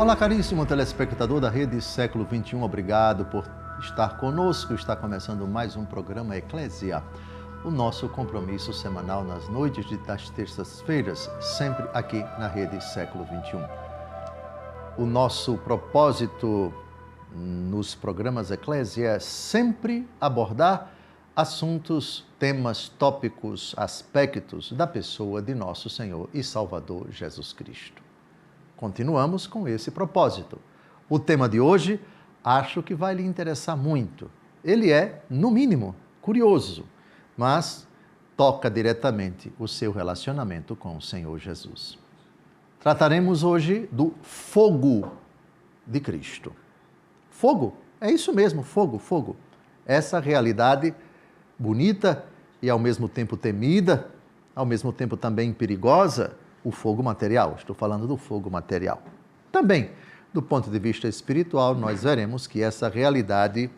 Olá, caríssimo telespectador da Rede Século XXI, obrigado por estar conosco. Está começando mais um programa Eclésia, o nosso compromisso semanal nas noites das terças-feiras, sempre aqui na Rede Século XXI. O nosso propósito nos programas Eclésia é sempre abordar assuntos, temas, tópicos, aspectos da pessoa de nosso Senhor e Salvador Jesus Cristo. Continuamos com esse propósito. O tema de hoje, acho que vai lhe interessar muito. Ele é, no mínimo, curioso, mas toca diretamente o seu relacionamento com o Senhor Jesus. Trataremos hoje do fogo de Cristo. Fogo, é isso mesmo, fogo, fogo. Essa realidade bonita e ao mesmo tempo temida, ao mesmo tempo também perigosa, o fogo material. Estou falando do fogo material. Também, do ponto de vista espiritual, nós veremos que essa realidade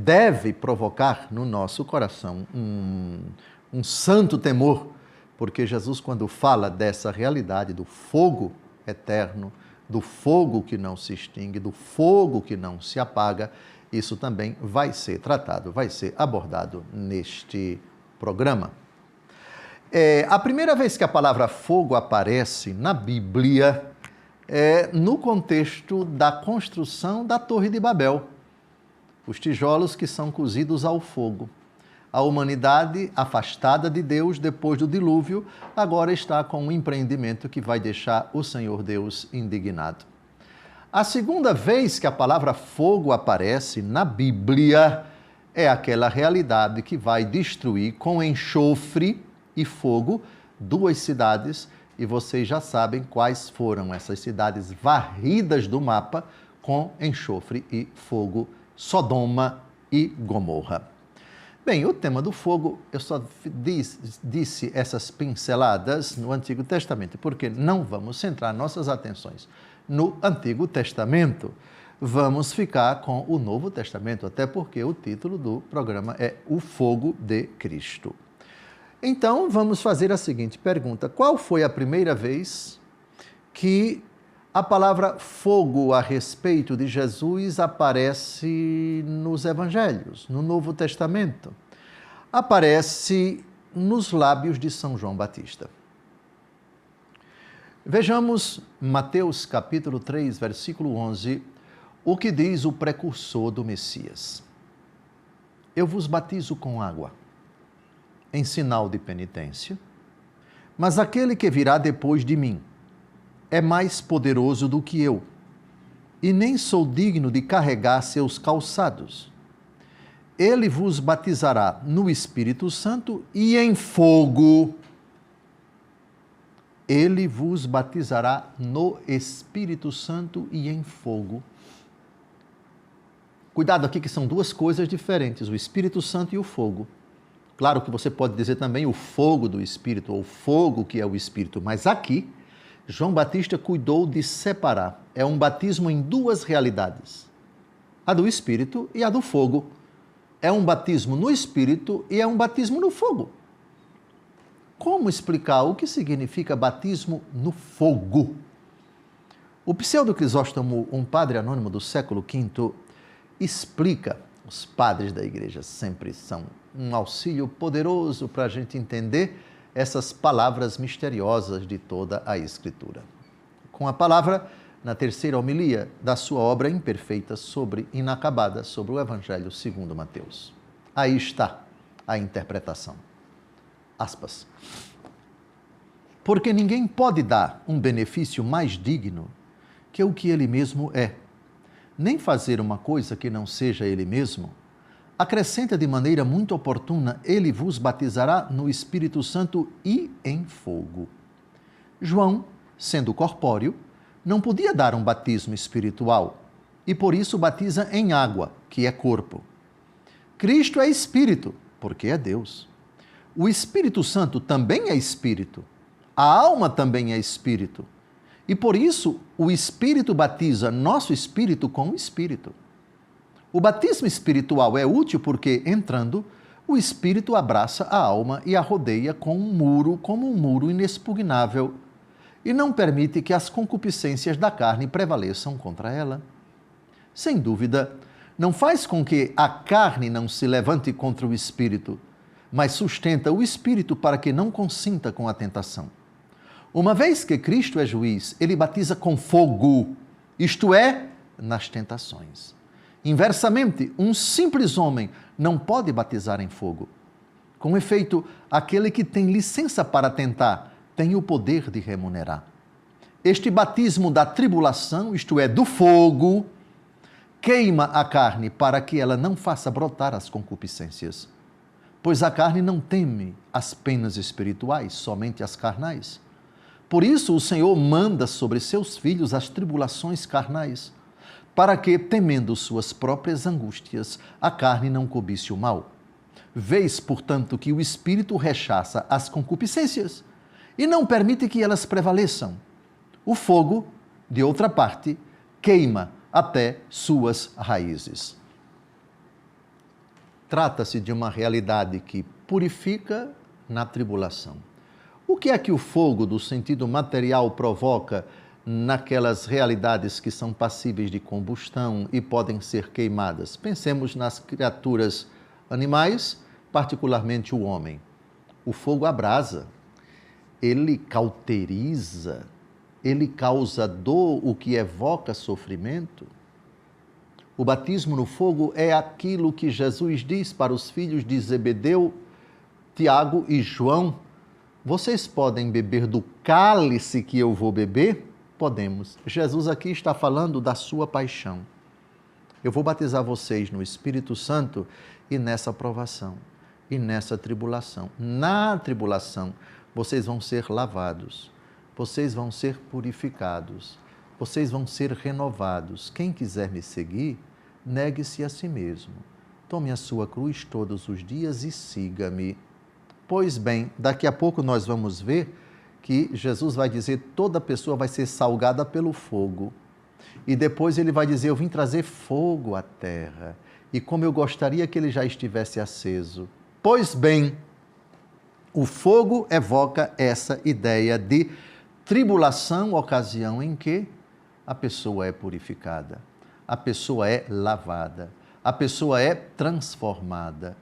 deve provocar no nosso coração um santo temor, porque Jesus, quando fala dessa realidade do fogo eterno, do fogo que não se extingue, do fogo que não se apaga, isso também vai ser tratado, vai ser abordado neste programa. A primeira vez que a palavra fogo aparece na Bíblia é no contexto da construção da Torre de Babel, os tijolos que são cozidos ao fogo. A humanidade, afastada de Deus depois do dilúvio, agora está com um empreendimento que vai deixar o Senhor Deus indignado. A segunda vez que a palavra fogo aparece na Bíblia é aquela realidade que vai destruir com enxofre e fogo duas cidades, e vocês já sabem quais foram essas cidades varridas do mapa com enxofre e fogo: Sodoma e Gomorra. Bem, o tema do fogo, eu só disse essas pinceladas no Antigo Testamento, porque não vamos centrar nossas atenções no Antigo Testamento. Vamos ficar com o Novo Testamento, até porque o título do programa é O Fogo de Cristo. Então, vamos fazer a seguinte pergunta: qual foi a primeira vez que a palavra fogo a respeito de Jesus aparece nos Evangelhos, no Novo Testamento? Aparece nos lábios de São João Batista. Vejamos Mateus capítulo 3, versículo 11, o que diz o precursor do Messias. Eu vos batizo com água, em sinal de penitência, mas aquele que virá depois de mim é mais poderoso do que eu, e nem sou digno de carregar seus calçados. Ele vos batizará no Espírito Santo e em fogo. Ele vos batizará no Espírito Santo e em fogo. Cuidado aqui que são duas coisas diferentes, o Espírito Santo e o fogo. Claro que você pode dizer também o fogo do Espírito, ou o fogo que é o Espírito, mas aqui, João Batista cuidou de separar. É um batismo em duas realidades, a do Espírito e a do fogo. É um batismo no Espírito e é um batismo no fogo. Como explicar o que significa batismo no fogo? O Pseudo Crisóstomo, um padre anônimo do século V, explica. Os padres da igreja sempre são um auxílio poderoso para a gente entender essas palavras misteriosas de toda a Escritura. Com a palavra, na terceira homilia da sua obra imperfeita inacabada sobre o Evangelho segundo Mateus. Aí está a interpretação. Aspas. Porque ninguém pode dar um benefício mais digno que o que ele mesmo é, nem fazer uma coisa que não seja ele mesmo. Acrescenta de maneira muito oportuna: ele vos batizará no Espírito Santo e em fogo. João, sendo corpóreo, não podia dar um batismo espiritual e por isso batiza em água, que é corpo. Cristo é Espírito, porque é Deus. O Espírito Santo também é Espírito. A alma também é Espírito. E por isso o Espírito batiza nosso espírito com o Espírito. O batismo espiritual é útil porque, entrando, o Espírito abraça a alma e a rodeia com um muro, como um muro inexpugnável. e não permite que as concupiscências da carne prevaleçam contra ela. Sem dúvida, não faz com que a carne não se levante contra o espírito, mas sustenta o espírito para que não consinta com a tentação. Uma vez que Cristo é juiz, ele batiza com fogo, isto é, nas tentações. Inversamente, um simples homem não pode batizar em fogo. Com efeito, aquele que tem licença para tentar, tem o poder de remunerar. Este batismo da tribulação, isto é, do fogo, queima a carne para que ela não faça brotar as concupiscências. Pois a carne não teme as penas espirituais, somente as carnais. Por isso o Senhor manda sobre seus filhos as tribulações carnais, para que, temendo suas próprias angústias, a carne não cobice o mal. Vês, portanto, que o Espírito rechaça as concupiscências e não permite que elas prevaleçam. O fogo, de outra parte, queima até suas raízes. Trata-se de uma realidade que purifica na tribulação. O que é que o fogo, do sentido material, provoca naquelas realidades que são passíveis de combustão e podem ser queimadas? Pensemos nas criaturas animais, particularmente o homem. O fogo abrasa, ele cauteriza, ele causa dor, o que evoca sofrimento. O batismo no fogo é aquilo que Jesus diz para os filhos de Zebedeu, Tiago e João: vocês podem beber do cálice que eu vou beber? Podemos. Jesus aqui está falando da sua paixão. Eu vou batizar vocês no Espírito Santo e nessa provação, e nessa tribulação. Na tribulação, vocês vão ser lavados, vocês vão ser purificados, vocês vão ser renovados. Quem quiser me seguir, negue-se a si mesmo. Tome a sua cruz todos os dias e siga-me. Pois bem, daqui a pouco nós vamos ver que Jesus vai dizer: toda pessoa vai ser salgada pelo fogo. E depois ele vai dizer: eu vim trazer fogo à terra. E como eu gostaria que ele já estivesse aceso. Pois bem, o fogo evoca essa ideia de tribulação, ocasião em que a pessoa é purificada, a pessoa é lavada, a pessoa é transformada.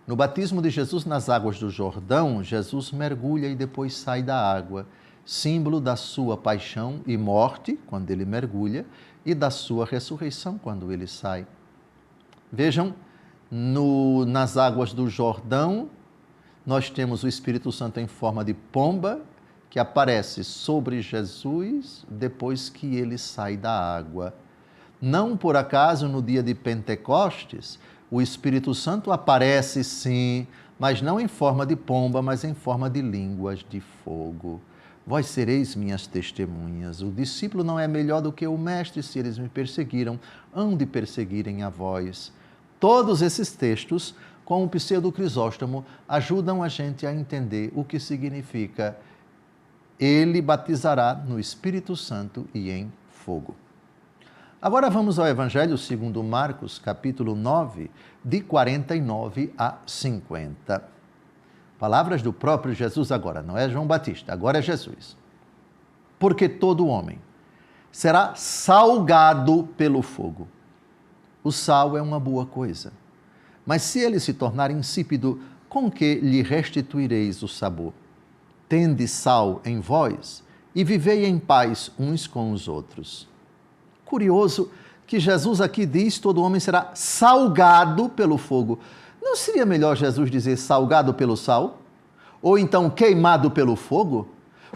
No batismo de Jesus nas águas do Jordão, Jesus mergulha e depois sai da água, símbolo da sua paixão e morte, quando ele mergulha, e da sua ressurreição, quando ele sai. Vejam, nas águas do Jordão, nós temos o Espírito Santo em forma de pomba, que aparece sobre Jesus depois que ele sai da água. Não por acaso, no dia de Pentecostes, o Espírito Santo aparece sim, mas não em forma de pomba, mas em forma de línguas de fogo. Vós sereis minhas testemunhas. O discípulo não é melhor do que o mestre. Se eles me perseguiram, hão de perseguirem a vós. Todos esses textos, com o Pseudo Crisóstomo, ajudam a gente a entender o que significa: ele batizará no Espírito Santo e em fogo. Agora vamos ao Evangelho segundo Marcos, capítulo 9, de 49 a 50. Palavras do próprio Jesus agora, não é João Batista, agora é Jesus. Porque todo homem será salgado pelo fogo. O sal é uma boa coisa, mas se ele se tornar insípido, com que lhe restituireis o sabor? Tende sal em vós e vivei em paz uns com os outros. Curioso que Jesus aqui diz: todo homem será salgado pelo fogo. Não seria melhor Jesus dizer salgado pelo sal? Ou então queimado pelo fogo?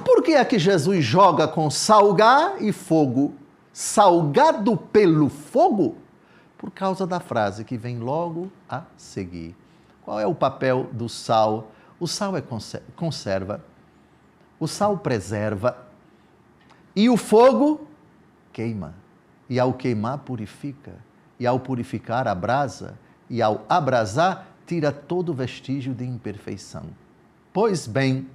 Por que é que Jesus joga com salgar e fogo? Salgado pelo fogo? Por causa da frase que vem logo a seguir. Qual é o papel do sal? O sal é conserva, o sal preserva e o fogo queima. E ao queimar, purifica. E ao purificar, abrasa. E ao abrasar, tira todo vestígio de imperfeição. Pois bem,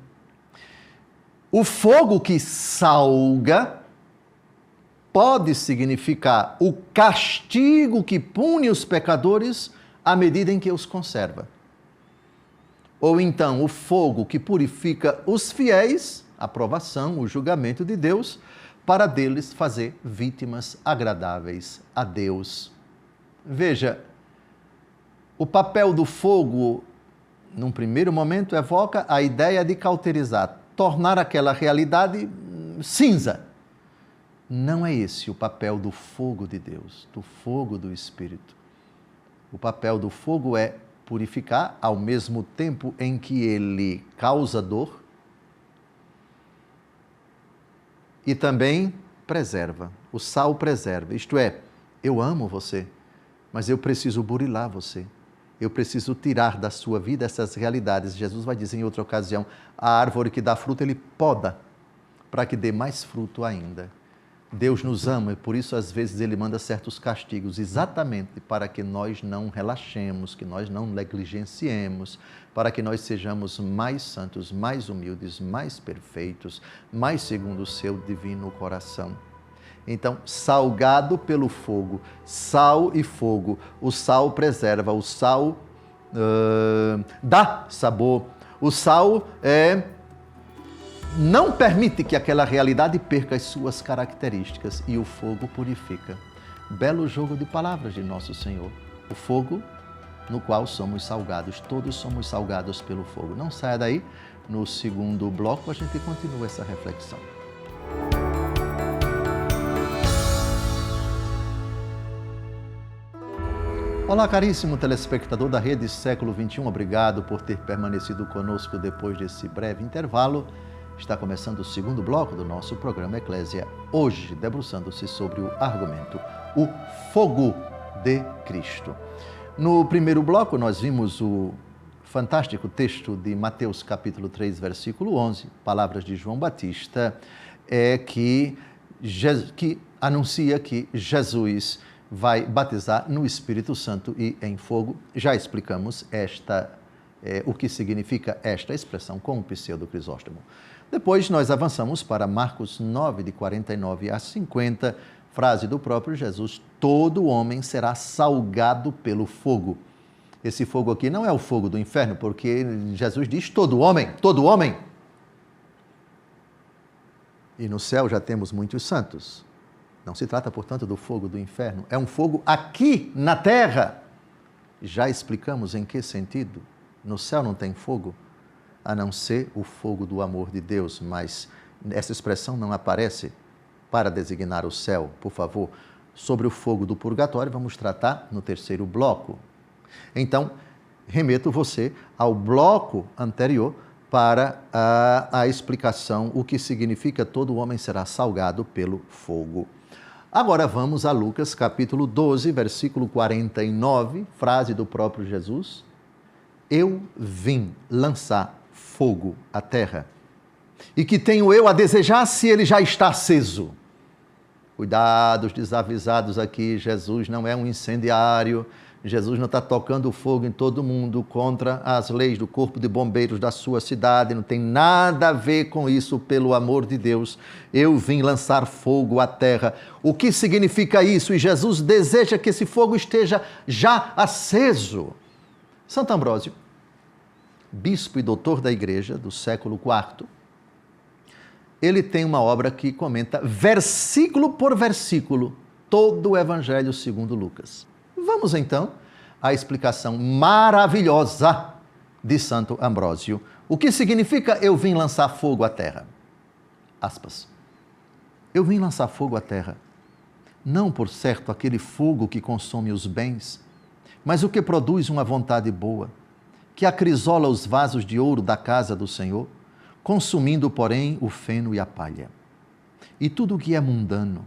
o fogo que salga pode significar o castigo que pune os pecadores à medida em que os conserva. Ou então o fogo que purifica os fiéis aprovação, o julgamento de Deus, para deles fazer vítimas agradáveis a Deus. Veja, o papel do fogo, num primeiro momento, evoca a ideia de cauterizar, tornar aquela realidade cinza. Não é esse o papel do fogo de Deus, do fogo do Espírito. O papel do fogo é purificar, ao mesmo tempo em que ele causa dor, e também preserva. O sal preserva, isto é, eu amo você, mas eu preciso burilar você. Eu preciso tirar da sua vida essas realidades. Jesus vai dizer em outra ocasião, a árvore que dá fruto ele poda, para que dê mais fruto ainda. Deus nos ama e por isso às vezes Ele manda certos castigos, exatamente para que nós não relaxemos, que nós não negligenciemos, para que nós sejamos mais santos, mais humildes, mais perfeitos, mais segundo o seu divino coração. Então, salgado pelo fogo, sal e fogo, o sal preserva, o sal dá sabor, o sal não permite que aquela realidade perca as suas características e o fogo purifica. Belo jogo de palavras de nosso Senhor. O fogo no qual somos salgados, todos somos salgados pelo fogo. Não saia daí, no segundo bloco a gente continua essa reflexão. Olá, caríssimo telespectador da Rede Século XXI, obrigado por ter permanecido conosco depois desse breve intervalo. Está começando o segundo bloco do nosso programa Eclésia, hoje debruçando-se sobre o argumento, o fogo de Cristo. No primeiro bloco nós vimos o fantástico texto de Mateus capítulo 3, versículo 11, palavras de João Batista, que anuncia que Jesus vai batizar no Espírito Santo e em fogo. Já explicamos o que significa esta expressão com o pseudo Crisóstomo. Depois nós avançamos para Marcos 9, de 49 a 50, frase do próprio Jesus, todo homem será salgado pelo fogo. Esse fogo aqui não é o fogo do inferno, porque Jesus diz todo homem, todo homem. E no céu já temos muitos santos. Não se trata, portanto, do fogo do inferno, é um fogo aqui na terra. Já explicamos em que sentido. No céu não tem fogo, a não ser o fogo do amor de Deus, mas essa expressão não aparece para designar o céu. Por favor, sobre o fogo do purgatório vamos tratar no terceiro bloco. Então, remeto você ao bloco anterior para a explicação, o que significa todo homem será salgado pelo fogo. Agora vamos a Lucas capítulo 12, versículo 49, frase do próprio Jesus. Eu vim lançar fogo à terra. E que tenho eu a desejar se ele já está aceso? Cuidado, os desavisados aqui, Jesus não é um incendiário, Jesus não está tocando fogo em todo mundo contra as leis do corpo de bombeiros da sua cidade, não tem nada a ver com isso, pelo amor de Deus. Eu vim lançar fogo à terra. O que significa isso? E Jesus deseja que esse fogo esteja já aceso. Santo Ambrósio, bispo e doutor da igreja do século IV, ele tem uma obra que comenta versículo por versículo todo o Evangelho segundo Lucas. Vamos então à explicação maravilhosa de Santo Ambrósio. O que significa eu vim lançar fogo à terra? Aspas. Eu vim lançar fogo à terra, não por certo aquele fogo que consome os bens, mas o que produz uma vontade boa, que acrisola os vasos de ouro da casa do Senhor, consumindo, porém, o feno e a palha. E tudo o que é mundano,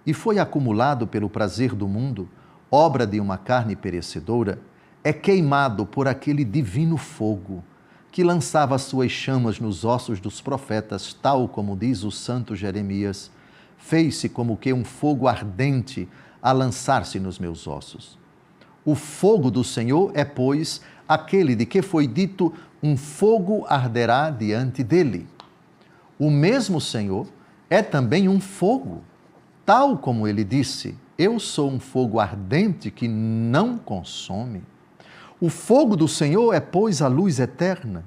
e foi acumulado pelo prazer do mundo, obra de uma carne perecedora, é queimado por aquele divino fogo, que lançava suas chamas nos ossos dos profetas, tal como diz o santo Jeremias, fez-se como que um fogo ardente a lançar-se nos meus ossos. O fogo do Senhor é, pois, aquele de que foi dito, um fogo arderá diante dele. O mesmo Senhor é também um fogo, tal como ele disse, eu sou um fogo ardente que não consome. O fogo do Senhor é, pois, a luz eterna.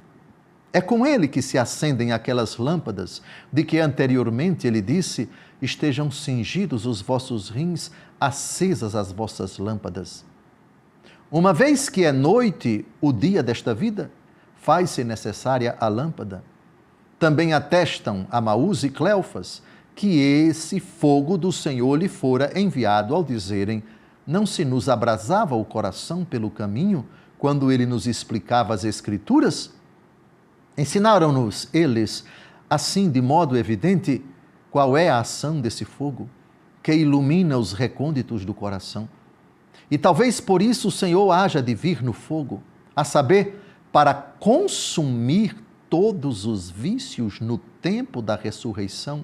É com ele que se acendem aquelas lâmpadas de que anteriormente ele disse: estejam cingidos os vossos rins, acesas as vossas lâmpadas. Uma vez que é noite, o dia desta vida, faz-se necessária a lâmpada. Também atestam Amaús e Cleofas que esse fogo do Senhor lhe fora enviado ao dizerem: não se nos abrasava o coração pelo caminho quando ele nos explicava as Escrituras? Ensinaram-nos eles, assim de modo evidente, qual é a ação desse fogo que ilumina os recônditos do coração. E talvez por isso o Senhor haja de vir no fogo, a saber, para consumir todos os vícios no tempo da ressurreição,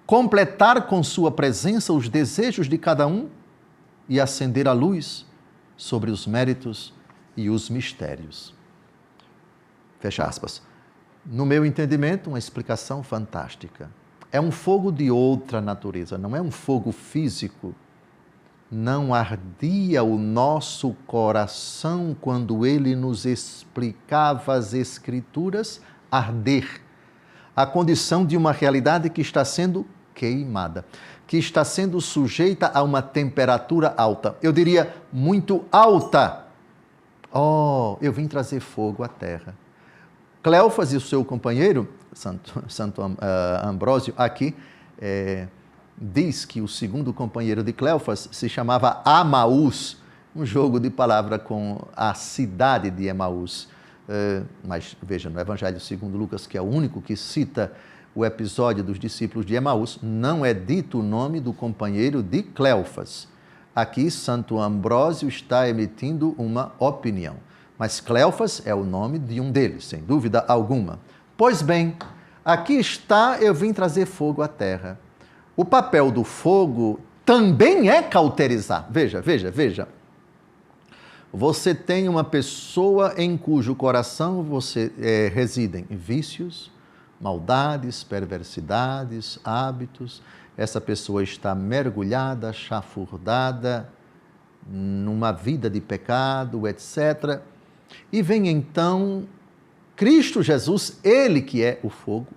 completar com sua presença os desejos de cada um e acender a luz sobre os méritos e os mistérios. Fecha aspas. No meu entendimento, uma explicação fantástica. É um fogo de outra natureza, não é um fogo físico. Não ardia o nosso coração quando ele nos explicava as Escrituras? Arder. A condição de uma realidade que está sendo queimada, que está sendo sujeita a uma temperatura alta. Eu diria, muito alta. Oh, eu vim trazer fogo à terra. Cleofas e o seu companheiro, Santo Ambrósio, aqui, diz que o segundo companheiro de Cleofas se chamava Amaús, um jogo de palavra com a cidade de Emaús. Mas veja, no Evangelho segundo Lucas, que é o único que cita o episódio dos discípulos de Emaús, não é dito o nome do companheiro de Cleofas. Aqui, Santo Ambrósio está emitindo uma opinião. Mas Cleofas é o nome de um deles, sem dúvida alguma. Pois bem, aqui está, eu vim trazer fogo à terra. O papel do fogo também é cauterizar. Veja. Você tem uma pessoa em cujo coração residem vícios, maldades, perversidades, hábitos. Essa pessoa está mergulhada, chafurdada, numa vida de pecado, etc. E vem então Cristo Jesus, ele que é o fogo,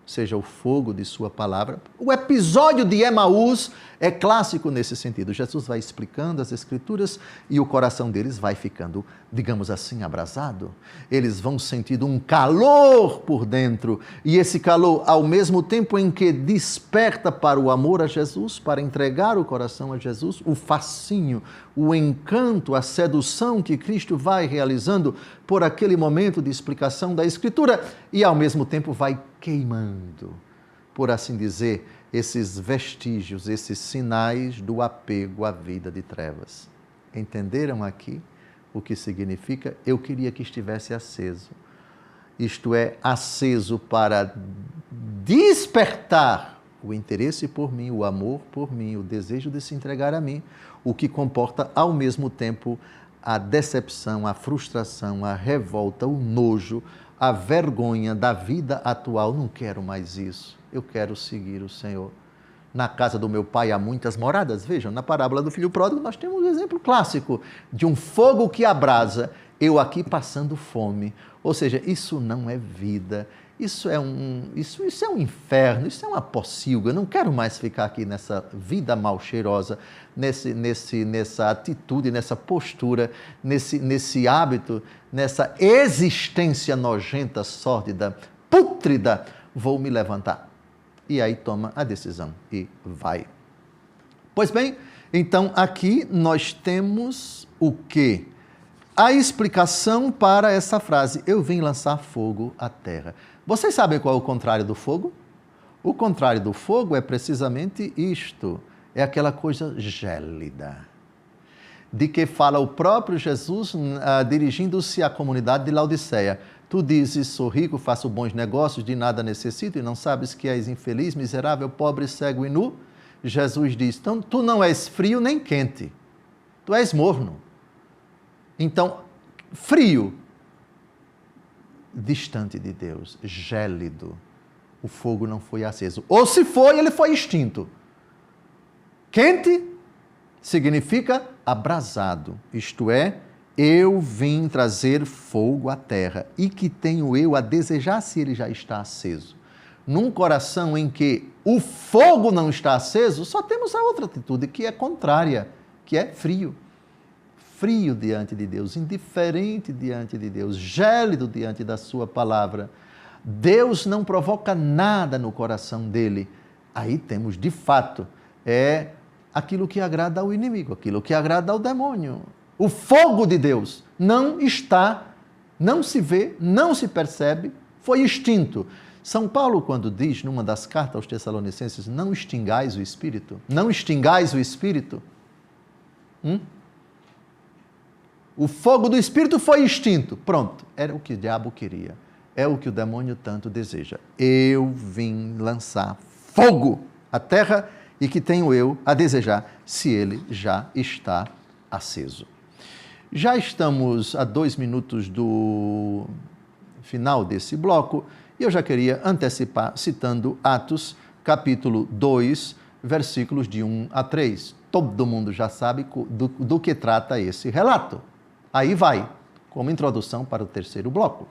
seja o fogo de sua palavra. O episódio de Emaús é clássico nesse sentido. Jesus vai explicando as Escrituras e o coração deles vai ficando, digamos assim, abrasado. Eles vão sentindo um calor por dentro e esse calor, ao mesmo tempo em que desperta para o amor a Jesus, para entregar o coração a Jesus, o fascínio, o encanto, a sedução que Cristo vai realizando por aquele momento de explicação da Escritura e, ao mesmo tempo, vai queimando, por assim dizer, esses vestígios, esses sinais do apego à vida de trevas. Entenderam aqui o que significa? Eu queria que estivesse aceso. Isto é, aceso para despertar o interesse por mim, o amor por mim, o desejo de se entregar a mim, o que comporta ao mesmo tempo a decepção, a frustração, a revolta, o nojo, a vergonha da vida atual. Não quero mais isso. Eu quero seguir o Senhor. Na casa do meu pai há muitas moradas. Vejam, na parábola do filho pródigo nós temos um exemplo clássico de um fogo que abrasa, eu aqui passando fome. Ou seja, isso não é vida, isso é um inferno, isso é uma pocilga. Eu não quero mais ficar aqui nessa vida mal cheirosa, nessa atitude, nessa postura, nesse hábito, nessa existência nojenta, sórdida, pútrida. Vou me levantar. E aí toma a decisão e vai. Pois bem, então aqui nós temos o quê? A explicação para essa frase, eu vim lançar fogo à terra. Vocês sabem qual é o contrário do fogo? O contrário do fogo é precisamente isto, é aquela coisa gélida, de que fala o próprio Jesus dirigindo-se à comunidade de Laodiceia. Tu dizes, sou rico, faço bons negócios, de nada necessito, e não sabes que és infeliz, miserável, pobre, cego e nu? Jesus diz, então tu não és frio nem quente, tu és morno. Então, frio, distante de Deus, gélido, o fogo não foi aceso. Ou se foi, ele foi extinto. Quente significa abrasado, isto é, Eu vim trazer fogo à terra, e que tenho eu a desejar se ele já está aceso. Num coração em que o fogo não está aceso, só temos a outra atitude, que é contrária, que é frio. Frio diante de Deus, indiferente diante de Deus, gélido diante da sua palavra. Deus não provoca nada no coração dele. Aí temos, de fato, aquilo que agrada ao inimigo, aquilo que agrada ao demônio. O fogo de Deus não está, não se vê, não se percebe, foi extinto. São Paulo, quando diz numa das cartas aos Tessalonicenses, não extingais o Espírito, não extingais o Espírito. O fogo do Espírito foi extinto. Pronto, era o que o diabo queria. É o que o demônio tanto deseja. Eu vim lançar fogo à terra e que tenho eu a desejar se ele já está aceso. Já estamos a 2 minutos do final desse bloco e eu já queria antecipar citando Atos, capítulo 2, versículos de 1 a 3. Todo mundo já sabe do que trata esse relato. Aí vai, como introdução para o terceiro bloco.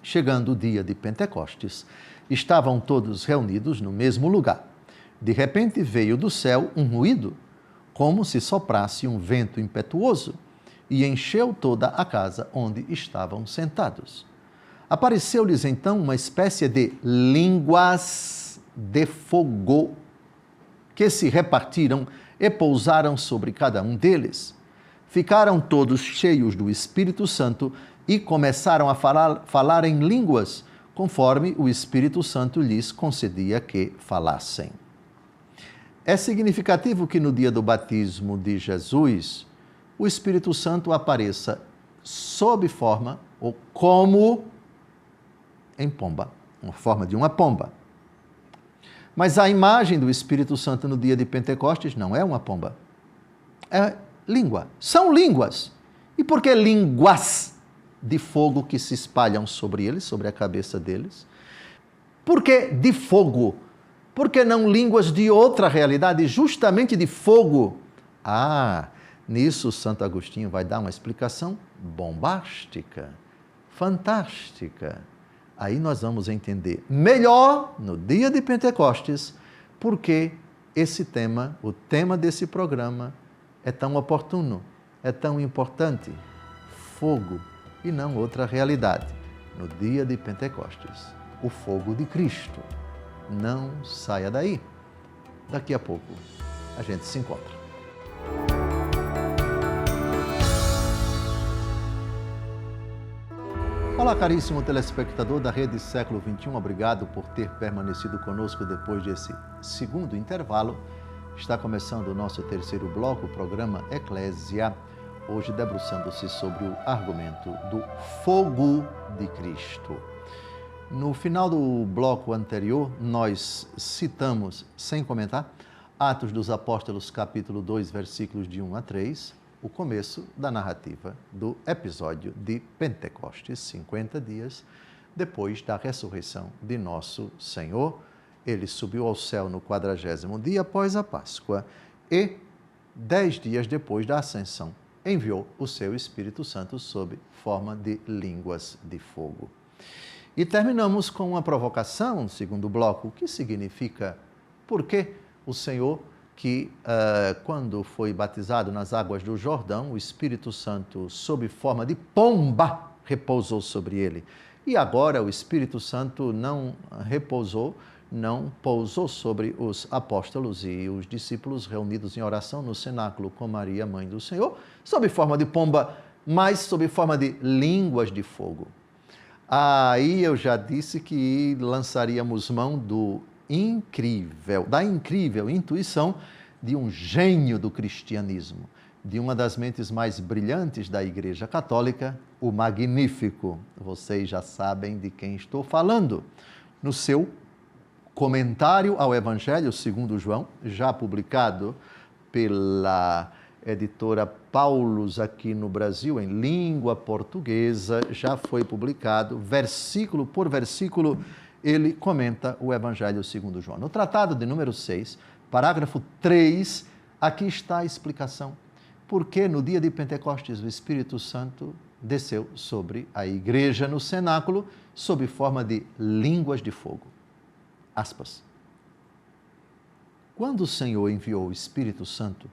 Chegando o dia de Pentecostes, estavam todos reunidos no mesmo lugar. De repente veio do céu um ruído, como se soprasse um vento impetuoso, e encheu toda a casa onde estavam sentados. Apareceu-lhes então uma espécie de línguas de fogo, que se repartiram e pousaram sobre cada um deles. Ficaram todos cheios do Espírito Santo e começaram a falar em línguas, conforme o Espírito Santo lhes concedia que falassem. É significativo que no dia do batismo de Jesus, o Espírito Santo apareça sob forma ou como em pomba, uma forma de uma pomba. Mas a imagem do Espírito Santo no dia de Pentecostes não é uma pomba, é língua. São línguas. E por que línguas de fogo que se espalham sobre eles, sobre a cabeça deles? Por que de fogo? Por que não línguas de outra realidade, justamente de fogo? Nisso Santo Agostinho vai dar uma explicação bombástica, fantástica. Aí nós vamos entender melhor, no dia de Pentecostes, porque esse tema, o tema desse programa, é tão oportuno, é tão importante. Fogo e não outra realidade. No dia de Pentecostes, o fogo de Cristo. Não saia daí. Daqui a pouco a gente se encontra. Olá, caríssimo telespectador da Rede Século XXI, obrigado por ter permanecido conosco depois desse segundo intervalo. Está começando o nosso terceiro bloco, o programa Eclésia, hoje debruçando-se sobre o argumento do fogo de Cristo. No final do bloco anterior, nós citamos, sem comentar, Atos dos Apóstolos, capítulo 2, versículos de 1 a 3, o começo da narrativa do episódio de Pentecostes, 50 dias depois da ressurreição de nosso Senhor. Ele subiu ao céu no 40º dia após a Páscoa e, 10 dias depois da ascensão, enviou o seu Espírito Santo sob forma de línguas de fogo. E terminamos com uma provocação, segundo bloco, o que significa, por que o Senhor, que quando foi batizado nas águas do Jordão, o Espírito Santo, sob forma de pomba, repousou sobre ele. E agora o Espírito Santo não pousou sobre os apóstolos e os discípulos reunidos em oração no cenáculo com Maria, mãe do Senhor, sob forma de pomba, mas sob forma de línguas de fogo. Aí eu já disse que lançaríamos mão da incrível intuição de um gênio do cristianismo, de uma das mentes mais brilhantes da Igreja Católica, o Magnífico. Vocês já sabem de quem estou falando. No seu comentário ao Evangelho segundo João, já publicado pela editora Paulus aqui no Brasil, em língua portuguesa, já foi publicado, versículo por versículo, ele comenta o Evangelho segundo João. No tratado de número 6, parágrafo 3, aqui está a explicação Porque no dia de Pentecostes o Espírito Santo desceu sobre a igreja no cenáculo sob forma de línguas de fogo. Aspas. Quando o Senhor enviou o Espírito Santo,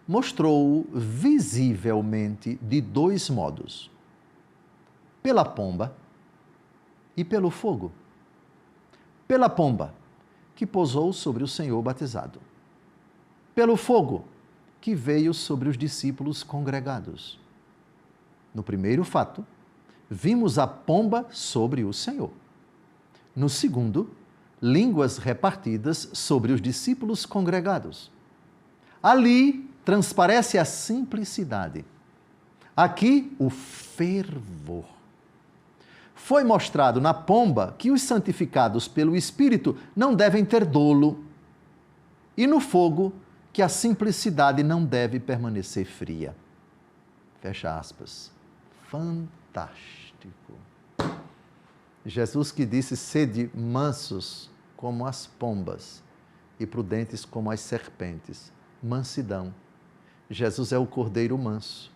mostrou-o visivelmente de dois modos: pela pomba e pelo fogo. Pela pomba, que pousou sobre o Senhor batizado. Pelo fogo, que veio sobre os discípulos congregados. No primeiro fato, vimos a pomba sobre o Senhor. No segundo, línguas repartidas sobre os discípulos congregados. Ali transparece a simplicidade. Aqui, o fervor. Foi mostrado na pomba que os santificados pelo Espírito não devem ter dolo, e no fogo que a simplicidade não deve permanecer fria. Fecha aspas. Fantástico. Jesus que disse: sede mansos como as pombas e prudentes como as serpentes. Mansidão. Jesus é o Cordeiro manso,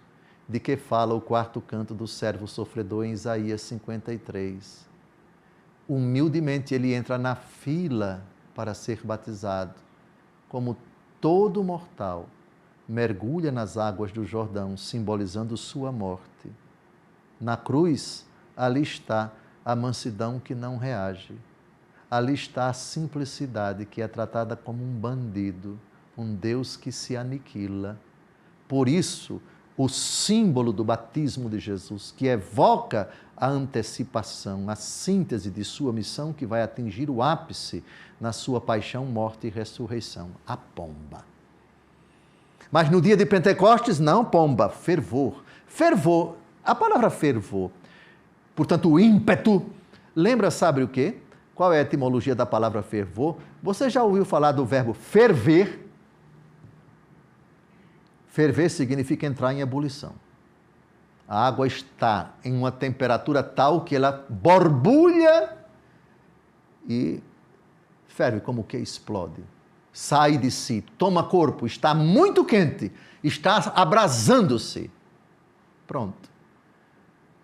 de que fala o quarto canto do servo sofredor em Isaías 53. Humildemente ele entra na fila para ser batizado, como todo mortal mergulha nas águas do Jordão, simbolizando sua morte. Na cruz, ali está a mansidão que não reage. Ali está a simplicidade que é tratada como um bandido, um Deus que se aniquila. Por isso, o símbolo do batismo de Jesus, que evoca a antecipação, a síntese de sua missão que vai atingir o ápice na sua paixão, morte e ressurreição, a pomba. Mas no dia de Pentecostes, não pomba, fervor. Fervor, a palavra fervor, portanto o ímpeto, lembra, sabe o quê? Qual é a etimologia da palavra fervor? Você já ouviu falar do verbo ferver? Ferver significa entrar em ebulição. A água está em uma temperatura tal que ela borbulha e ferve, como que explode. Sai de si, toma corpo, está muito quente, está abrasando-se. Pronto.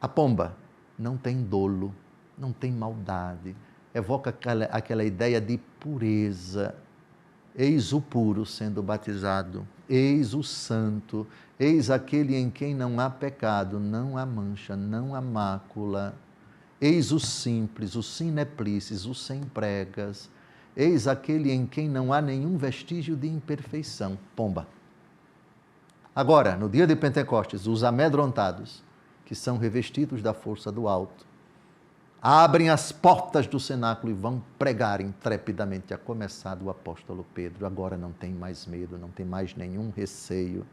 A pomba não tem dolo, não tem maldade, evoca aquela ideia de pureza. Eis o puro sendo batizado, eis o santo, eis aquele em quem não há pecado, não há mancha, não há mácula. Eis o simples, o simplicis, o sem pregas, eis aquele em quem não há nenhum vestígio de imperfeição. Pomba. Agora, no dia de Pentecostes, os amedrontados, que são revestidos da força do alto, abrem as portas do cenáculo e vão pregar intrepidamente, a começar do apóstolo Pedro. Agora não tem mais medo, não tem mais nenhum receio.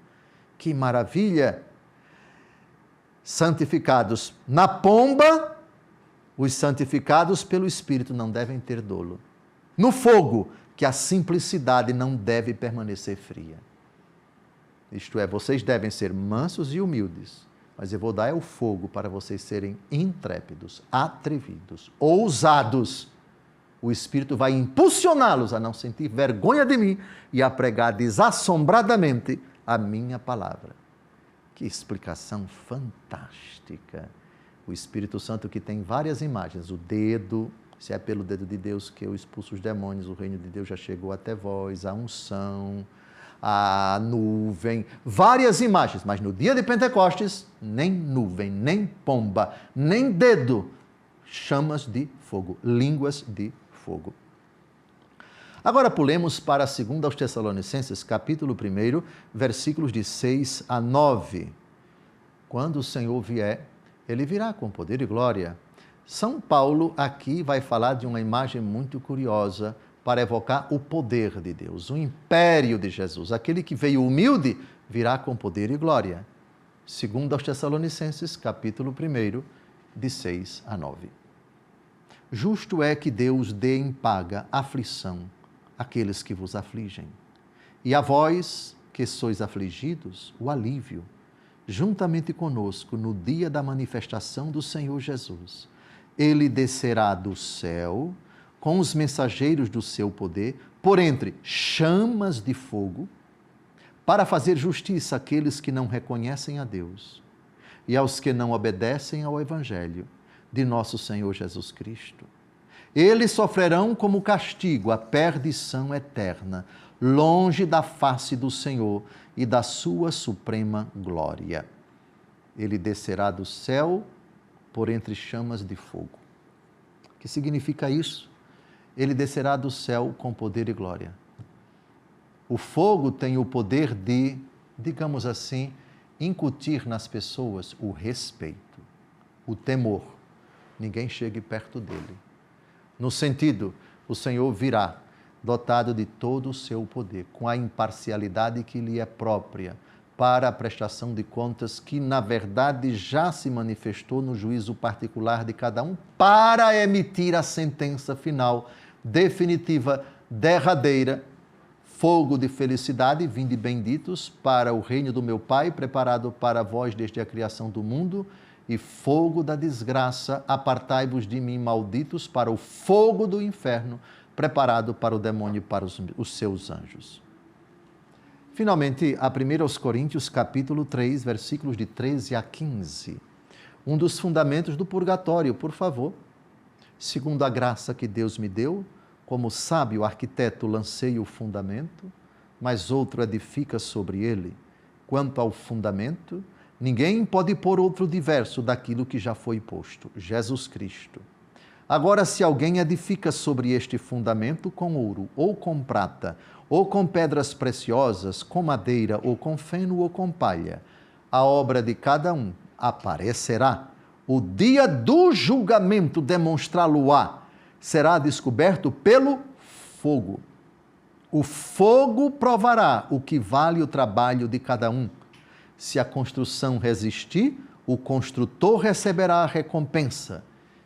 Que maravilha! Santificados na pomba, os santificados pelo Espírito não devem ter dolo. No fogo, que a simplicidade não deve permanecer fria. Isto é, vocês devem ser mansos e humildes, mas eu vou dar o fogo para vocês serem intrépidos, atrevidos, ousados. O Espírito vai impulsioná-los a não sentir vergonha de mim e a pregar desassombradamente a minha palavra. Que explicação fantástica! O Espírito Santo, que tem várias imagens, o dedo, se é pelo dedo de Deus que eu expulso os demônios, o reino de Deus já chegou até vós, a unção, a nuvem, várias imagens, mas no dia de Pentecostes, nem nuvem, nem pomba, nem dedo, chamas de fogo, línguas de fogo. Agora pulemos para 2 aos Tessalonicenses, capítulo 1, versículos de 6 a 9. Quando o Senhor vier, ele virá com poder e glória. São Paulo aqui vai falar de uma imagem muito curiosa para evocar o poder de Deus, o império de Jesus. Aquele que veio humilde virá com poder e glória. 2 aos Tessalonicenses, capítulo 1, de 6 a 9. Justo é que Deus dê em paga aflição àqueles que vos afligem, e a vós, que sois afligidos, o alívio, juntamente conosco no dia da manifestação do Senhor Jesus. Ele descerá do céu com os mensageiros do seu poder, por entre chamas de fogo, para fazer justiça àqueles que não reconhecem a Deus e aos que não obedecem ao Evangelho de nosso Senhor Jesus Cristo. Eles sofrerão como castigo a perdição eterna, longe da face do Senhor e da sua suprema glória. Ele descerá do céu por entre chamas de fogo. O que significa isso? Ele descerá do céu com poder e glória. O fogo tem o poder de, digamos assim, incutir nas pessoas o respeito, o temor. Ninguém chegue perto dele. No sentido, o Senhor virá, dotado de todo o seu poder, com a imparcialidade que lhe é própria, para a prestação de contas que, na verdade, já se manifestou no juízo particular de cada um, para emitir a sentença final, definitiva, derradeira, fogo de felicidade, vinde benditos para o reino do meu Pai, preparado para vós desde a criação do mundo, e fogo da desgraça, apartai-vos de mim, malditos, para o fogo do inferno, preparado para o demônio e para os seus anjos. Finalmente, a 1 Coríntios, capítulo 3, versículos de 13 a 15. Um dos fundamentos do purgatório, por favor. Segundo a graça que Deus me deu, como sábio arquiteto lancei o fundamento, mas outro edifica sobre ele. Quanto ao fundamento, ninguém pode pôr outro diverso daquilo que já foi posto, Jesus Cristo. Agora, se alguém edifica sobre este fundamento com ouro, ou com prata, ou com pedras preciosas, com madeira, ou com feno, ou com palha, a obra de cada um aparecerá. O dia do julgamento demonstrá-lo-á, será descoberto pelo fogo. O fogo provará o que vale o trabalho de cada um. Se a construção resistir, o construtor receberá a recompensa.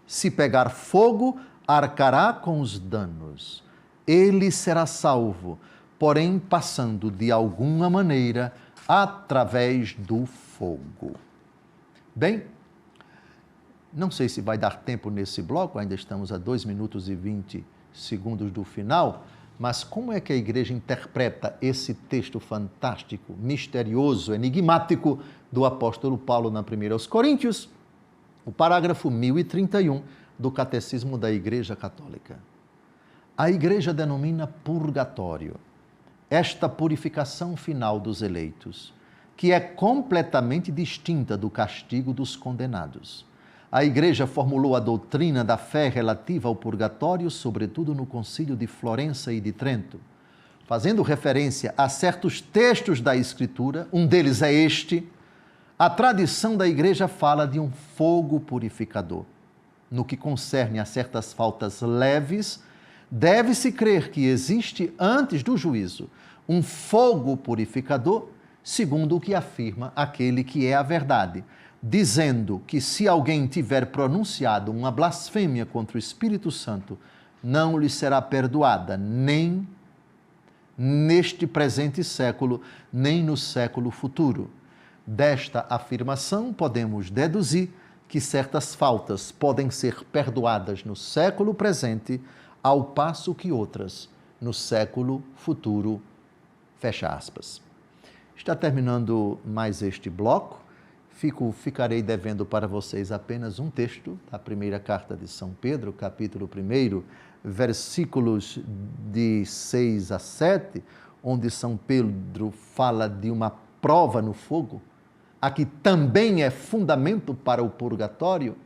Se pegar fogo, arcará com os danos. Ele será salvo, porém passando de alguma maneira através do fogo. Bem, não sei se vai dar tempo nesse bloco, ainda estamos a 2 minutos e 20 segundos do final, mas como é que a igreja interpreta esse texto fantástico, misterioso, enigmático do apóstolo Paulo na 1 Coríntios? O parágrafo 1031 do Catecismo da Igreja Católica. A igreja denomina purgatório esta purificação final dos eleitos, que é completamente distinta do castigo dos condenados. A igreja formulou a doutrina da fé relativa ao purgatório, sobretudo no Concílio de Florença e de Trento, fazendo referência a certos textos da Escritura, um deles é este. A tradição da igreja fala de um fogo purificador. No que concerne a certas faltas leves, deve-se crer que existe antes do juízo um fogo purificador, segundo o que afirma aquele que é a verdade, dizendo que se alguém tiver pronunciado uma blasfêmia contra o Espírito Santo, não lhe será perdoada, nem neste presente século, nem no século futuro. Desta afirmação, podemos deduzir que certas faltas podem ser perdoadas no século presente, ao passo que outras no século futuro. Fecha aspas. Está terminando mais este bloco. Ficarei devendo para vocês apenas um texto da primeira carta de São Pedro, capítulo 1, versículos de 6 a 7, onde São Pedro fala de uma prova no fogo, a que também é fundamento para o purgatório.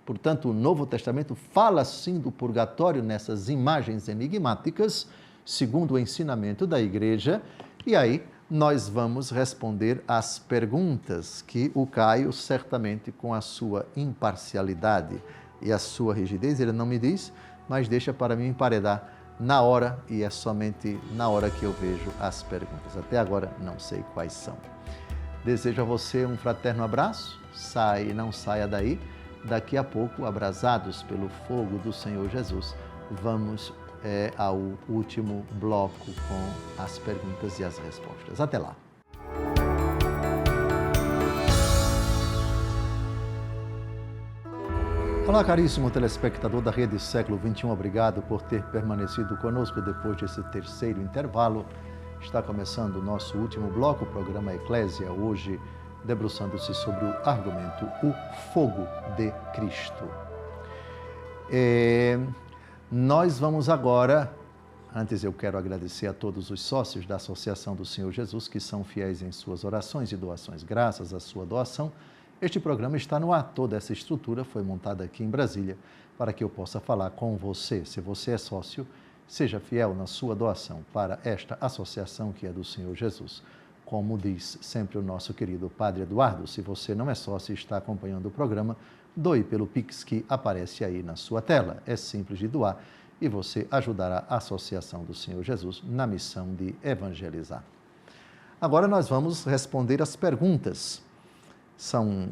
Portanto, o Novo Testamento fala sim do purgatório nessas imagens enigmáticas, segundo o ensinamento da igreja, e aí nós vamos responder às perguntas que o Caio, certamente com a sua imparcialidade e a sua rigidez, ele não me diz, mas deixa para mim emparedar na hora, e é somente na hora que eu vejo as perguntas. Até agora não sei quais são. Desejo a você um fraterno abraço, não saia daí. Daqui a pouco, abrasados pelo fogo do Senhor Jesus, vamos ao último bloco com as perguntas e as respostas. Até lá! Olá, caríssimo telespectador da Rede Século XXI, obrigado por ter permanecido conosco depois desse terceiro intervalo. Está começando o nosso último bloco, o programa Eclésia, hoje debruçando-se sobre o argumento O Fogo de Cristo. Nós vamos agora, antes eu quero agradecer a todos os sócios da Associação do Senhor Jesus que são fiéis em suas orações e doações. Graças à sua doação, este programa está no ar. Toda essa estrutura foi montada aqui em Brasília para que eu possa falar com você. Se você é sócio, seja fiel na sua doação para esta associação que é do Senhor Jesus. Como diz sempre o nosso querido Padre Eduardo, se você não é sócio e está acompanhando o programa, doe pelo Pix que aparece aí na sua tela. É simples de doar e você ajudará a Associação do Senhor Jesus na missão de evangelizar. Agora nós vamos responder as perguntas. São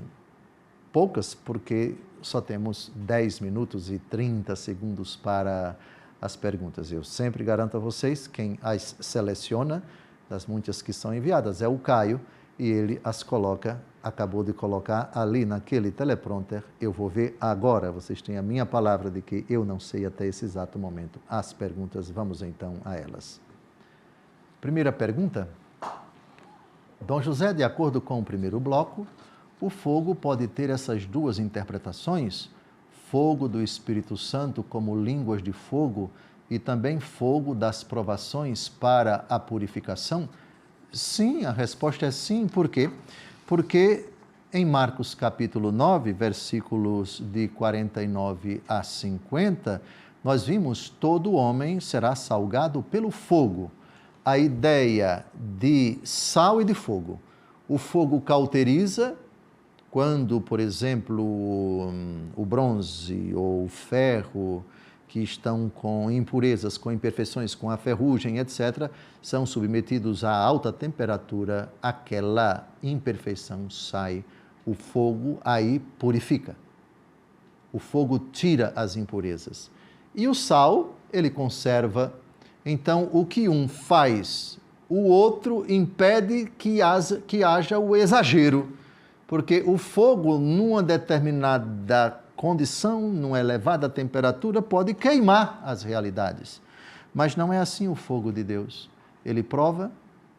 poucas porque só temos 10 minutos e 30 segundos para as perguntas. Eu sempre garanto a vocês, quem as seleciona, das muitas que são enviadas, é o Caio, e ele as coloca, acabou de colocar ali naquele teleprompter. Eu vou ver agora, vocês têm a minha palavra de que eu não sei até esse exato momento as perguntas, vamos então a elas. Primeira pergunta, Dom José, de acordo com o primeiro bloco, o fogo pode ter essas duas interpretações, fogo do Espírito Santo como línguas de fogo e também fogo das provações para a purificação? Sim, a resposta é sim. Por quê? Porque em Marcos capítulo 9, versículos de 49 a 50, nós vimos todo homem será salgado pelo fogo. A ideia de sal e de fogo. O fogo cauteriza. Quando, por exemplo, o bronze ou o ferro, que estão com impurezas, com imperfeições, com a ferrugem, etc., são submetidos a alta temperatura, aquela imperfeição sai, o fogo aí purifica. O fogo tira as impurezas. E o sal, ele conserva. Então, o que um faz, o outro impede que haja o exagero. Porque o fogo, numa determinada condição, numa elevada temperatura, pode queimar as realidades. Mas não é assim o fogo de Deus. Ele prova,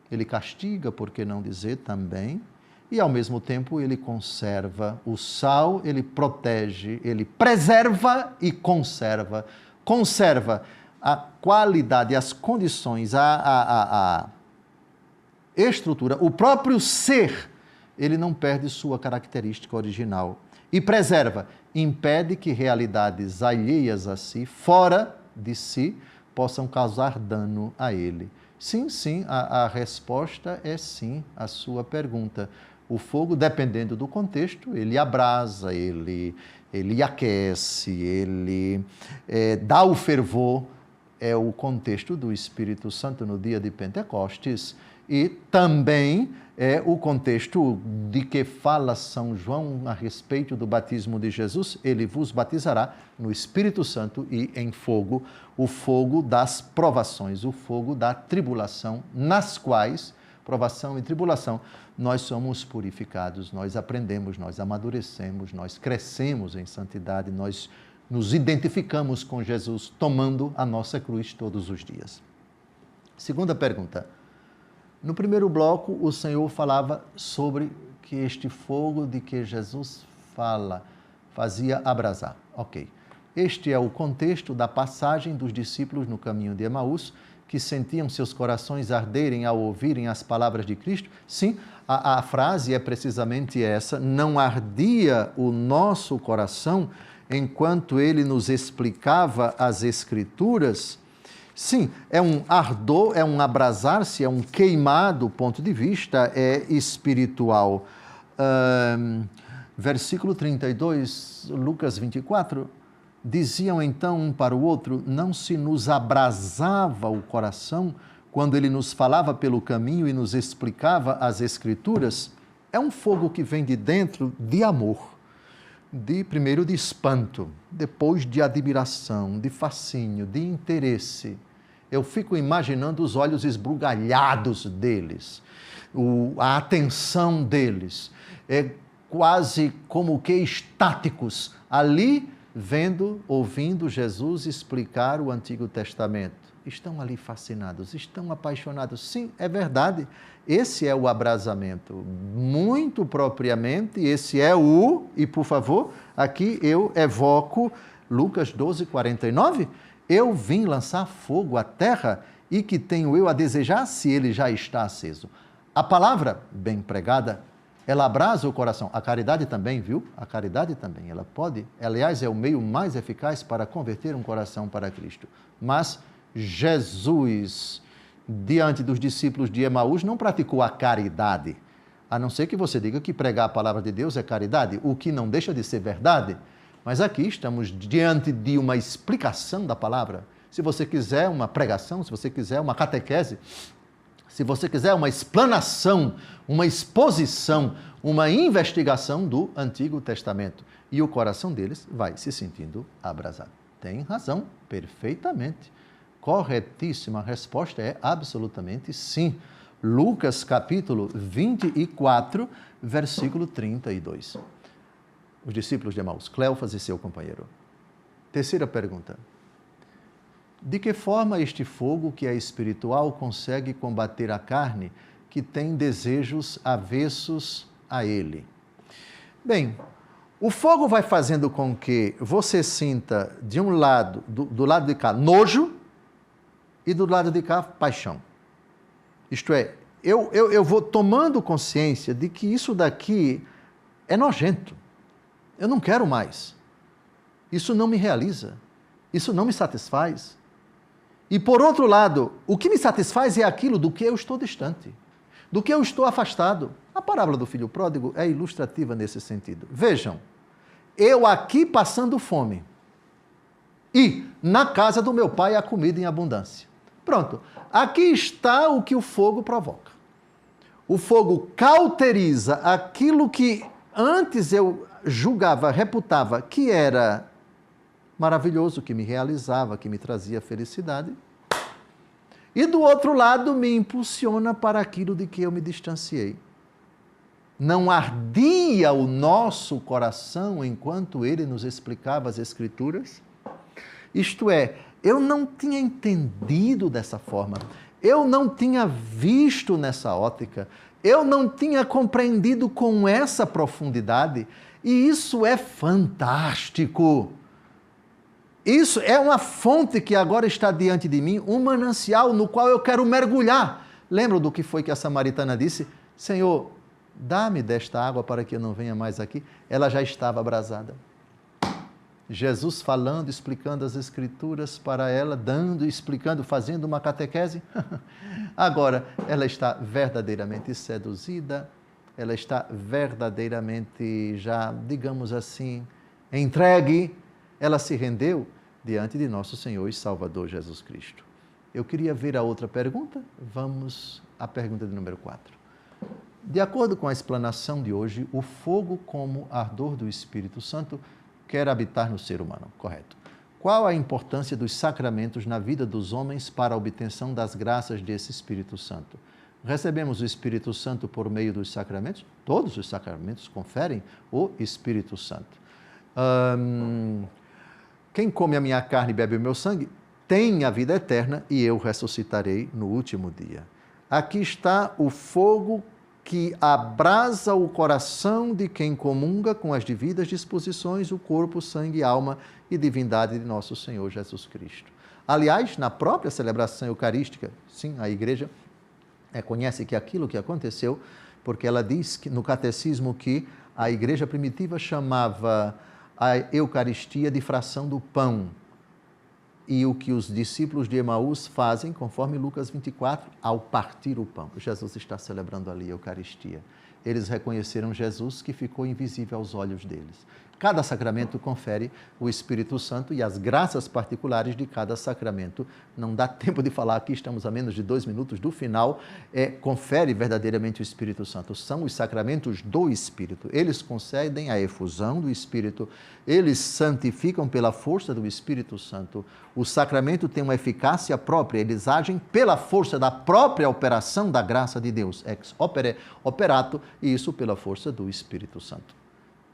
ele castiga, por que não dizer também, e ao mesmo tempo ele conserva. O sal, ele protege, ele preserva e conserva. Conserva a qualidade, as condições, a estrutura, o próprio ser. Ele não perde sua característica original e preserva, impede que realidades alheias a si, fora de si, possam causar dano a ele. Sim, sim, a resposta é sim à sua pergunta. O fogo, dependendo do contexto, ele abrasa, ele aquece, ele dá o fervor. É o contexto do Espírito Santo no dia de Pentecostes e também é o contexto de que fala São João a respeito do batismo de Jesus. Ele vos batizará no Espírito Santo e em fogo, o fogo das provações, o fogo da tribulação, nas quais, provação e tribulação, nós somos purificados, nós aprendemos, nós amadurecemos, nós crescemos em santidade, nós nos identificamos com Jesus, tomando a nossa cruz todos os dias. Segunda pergunta. No primeiro bloco, o Senhor falava sobre que este fogo de que Jesus fala fazia abrasar. Ok. Este é o contexto da passagem dos discípulos no caminho de Emaús, que sentiam seus corações arderem ao ouvirem as palavras de Cristo. Sim, a frase é precisamente essa: não ardia o nosso coração enquanto ele nos explicava as Escrituras. Sim, é um ardor, é um abrasar-se, é um queimar do ponto de vista espiritual. Versículo 32, Lucas 24, diziam então um para o outro, não se nos abrasava o coração quando ele nos falava pelo caminho e nos explicava as Escrituras? É um fogo que vem de dentro de amor. Primeiro de espanto, depois de admiração, de fascínio, de interesse. Eu fico imaginando os olhos esbugalhados deles, a atenção deles, quase como que estáticos, ali vendo, ouvindo Jesus explicar o Antigo Testamento. estão ali fascinados, estão apaixonados. Sim, é verdade. Esse é o abrasamento. Muito propriamente, esse é o... E, por favor, aqui eu evoco Lucas 12, 49. Eu vim lançar fogo à terra e que tenho eu a desejar se ele já está aceso. A palavra bem pregada, ela abrasa o coração. A caridade também, viu? A caridade também, ela pode. Aliás, é o meio mais eficaz para converter um coração para Cristo. Mas Jesus, diante dos discípulos de Emaús, não praticou a caridade. A não ser que você diga que pregar a palavra de Deus é caridade, o que não deixa de ser verdade. Mas aqui estamos diante de uma explicação da palavra. Se você quiser uma pregação, se você quiser uma catequese, se você quiser uma explanação, uma exposição, uma investigação do Antigo Testamento. E o coração deles vai se sentindo abrasado. Tem razão, perfeitamente. Corretíssima, a resposta é absolutamente sim. Lucas capítulo 24, versículo 32. Os discípulos de Emaús, Cleofas e seu companheiro. Terceira pergunta. De que forma este fogo que é espiritual consegue combater a carne que tem desejos avessos a ele? Bem, o fogo vai fazendo com que você sinta de um lado, do lado de cá, nojo e do lado de cá, paixão. Isto é, eu vou tomando consciência de que isso daqui é nojento. Eu não quero mais. Isso não me realiza. Isso não me satisfaz. E, por outro lado, o que me satisfaz é aquilo do que eu estou distante, do que eu estou afastado. A parábola do filho pródigo é ilustrativa nesse sentido. Vejam, eu aqui passando fome e na casa do meu pai há comida em abundância. Pronto, aqui está o que o fogo provoca. O fogo cauteriza aquilo que antes eu julgava, reputava que era maravilhoso, que me realizava, que me trazia felicidade. E do outro lado me impulsiona para aquilo de que eu me distanciei. Não ardia o nosso coração enquanto ele nos explicava as Escrituras? Isto é, eu não tinha entendido dessa forma, eu não tinha visto nessa ótica, eu não tinha compreendido com essa profundidade, e isso é fantástico. Isso é uma fonte que agora está diante de mim, um manancial no qual eu quero mergulhar. Lembram do que foi que a samaritana disse? Senhor, dá-me desta água para que eu não venha mais aqui. Ela já estava abrasada. Jesus falando, explicando as Escrituras para ela, dando, explicando, fazendo uma catequese. Agora, ela está verdadeiramente seduzida, ela está verdadeiramente já, digamos assim, entregue. Ela se rendeu diante de nosso Senhor e Salvador Jesus Cristo. Eu queria ver a outra pergunta. Vamos à pergunta de número 4. De acordo com a explanação de hoje, o fogo como ardor do Espírito Santo quer habitar no ser humano, correto? Qual a importância dos sacramentos na vida dos homens para a obtenção das graças desse Espírito Santo? Recebemos o Espírito Santo por meio dos sacramentos? Todos os sacramentos conferem o Espírito Santo. Quem come a minha carne e bebe o meu sangue tem a vida eterna e eu ressuscitarei no último dia. Aqui está o fogo que abrasa o coração de quem comunga com as devidas disposições o corpo, sangue, alma e divindade de nosso Senhor Jesus Cristo. Aliás, na própria celebração eucarística, sim, a Igreja reconhece que aquilo que aconteceu, porque ela diz que, no catecismo que a Igreja primitiva chamava a Eucaristia de fração do pão. E o que os discípulos de Emaús fazem, conforme Lucas 24, ao partir o pão. Jesus está celebrando ali a Eucaristia. Eles reconheceram Jesus que ficou invisível aos olhos deles. Cada sacramento confere o Espírito Santo e as graças particulares de cada sacramento. Não dá tempo de falar aqui, estamos a menos de 2 minutos do final. Confere verdadeiramente o Espírito Santo. São os sacramentos do Espírito. Eles concedem a efusão do Espírito, eles santificam pela força do Espírito Santo. O sacramento tem uma eficácia própria, eles agem pela força da própria operação da graça de Deus, ex opere operato, e isso pela força do Espírito Santo.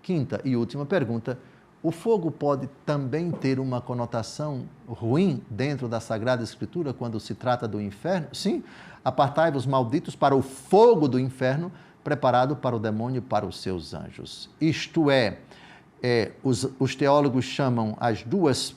Quinta e última pergunta, O fogo pode também ter uma conotação ruim dentro da Sagrada Escritura quando se trata do inferno? Sim, apartai-vos malditos para o fogo do inferno, preparado para o demônio e para os seus anjos. Isto é, os teólogos chamam as duas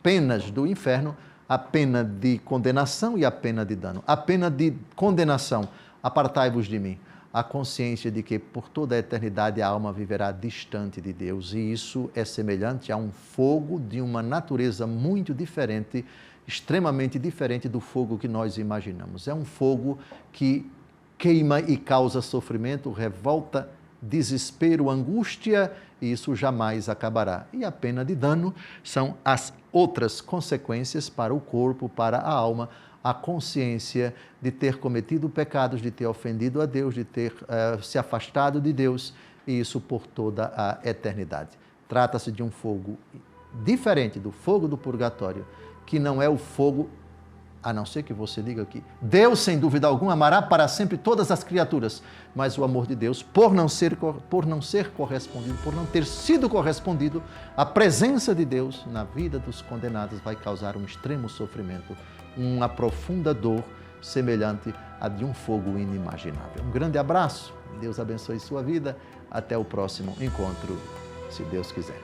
penas do inferno, a pena de condenação e a pena de dano. A pena de condenação, apartai-vos de mim. A consciência de que por toda a eternidade a alma viverá distante de Deus, e isso é semelhante a um fogo de uma natureza muito diferente, extremamente diferente do fogo que nós imaginamos. É um fogo que queima e causa sofrimento, revolta, desespero, angústia, e isso jamais acabará. E a pena de dano são as outras consequências para o corpo, para a alma, a consciência de ter cometido pecados, de ter ofendido a Deus, de ter se afastado de Deus, e isso por toda a eternidade. Trata-se de um fogo diferente do fogo do purgatório, que não é o fogo, a não ser que você diga que Deus, sem dúvida alguma, amará para sempre todas as criaturas, mas o amor de Deus, por não ser correspondido, por não ter sido correspondido, a presença de Deus na vida dos condenados vai causar um extremo sofrimento, uma profunda dor semelhante à de um fogo inimaginável. Um grande abraço, Deus abençoe sua vida, até o próximo encontro, se Deus quiser.